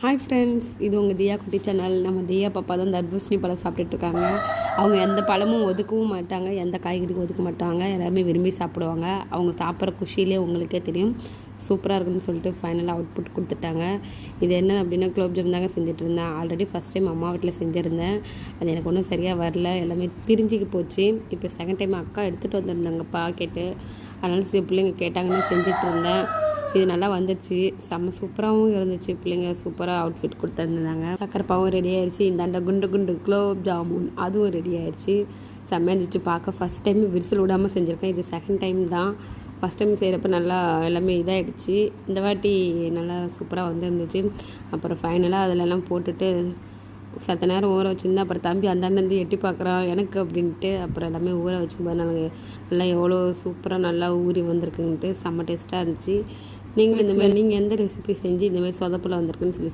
Hi friends, இது உங்கள் தியா குட்டி சேனல். நம்ம தியா பாப்பா தான் தர்பூசணி பழம் சாப்பிட்டுட்ருக்காங்க. அவங்க எந்த பழமும் ஒதுக்கவும் மாட்டாங்க, எந்த காய்கறியும் ஒதுக்க மாட்டாங்க. எல்லாருமே விரும்பி சாப்பிடுவாங்க. அவங்க சாப்பிட்ற குஷியிலே உங்களுக்கே தெரியும். சூப்பராக இருக்குன்னு சொல்லிட்டு ஃபைனலாக அவுட்புட் கொடுத்துட்டாங்க. இது என்ன அப்படின்னா குலோப் ஜாம் தாங்க செஞ்சுட்டு இருந்தேன். ஆல்ரெடி ஃபஸ்ட் டைம் அம்மா வீட்டில் செஞ்சுருந்தேன். அது எனக்கு ஒன்றும் சரியாக வரல, எல்லாமே பிரிஞ்சுக்கு போச்சு. இப்போ செகண்ட் டைம் அக்கா எடுத்துகிட்டு வந்திருந்தாங்க பாக்கெட்டு. அதனால பிள்ளைங்க கேட்டாங்கன்னு செஞ்சுட்டு இருந்தேன். இது நல்லா வந்துடுச்சு, செம்ம சூப்பராகவும் இருந்துச்சு. பிள்ளைங்க சூப்பராக அவுட்ஃபிட் கொடுத்துருந்தாங்க. சக்கரைப்பாவும் ரெடி ஆயிடுச்சு. இந்தாண்ட குண்டு குண்டு குலோப் ஜாமுன் அதுவும் ரெடி ஆயிடுச்சு. செம்மையாக இருந்துச்சு பார்க்க. ஃபஸ்ட் டைம் விரிசல் விடாமல் செஞ்சுருக்கேன். இது செகண்ட் டைம் தான். ஃபஸ்ட் டைம் செய்கிறப்ப நல்லா எல்லாமே இதாகிடுச்சு. இந்த வாட்டி நல்லா சூப்பராக வந்துருந்துச்சு. அப்புறம் ஃபைனலாக அதிலெல்லாம் போட்டுட்டு சத்த நேரம் ஊற வச்சுருந்தேன். அப்புறம் தம்பி அந்தாண்டு எட்டி பார்க்குறான் எனக்கு அப்படின்ட்டு. அப்புறம் எல்லாமே ஊற வச்சுருப்பேன். நாங்கள் நல்லா எவ்வளோ சூப்பராக நல்லா ஊறி வந்திருக்குன்ட்டு செம்ம டேஸ்ட்டாக இருந்துச்சு. நீங்களும் இந்தமாதிரி நீங்கள் எந்த ரெசிபி செஞ்சு இந்தமாதிரி சொதப்பில் வந்திருக்குன்னு சொல்லி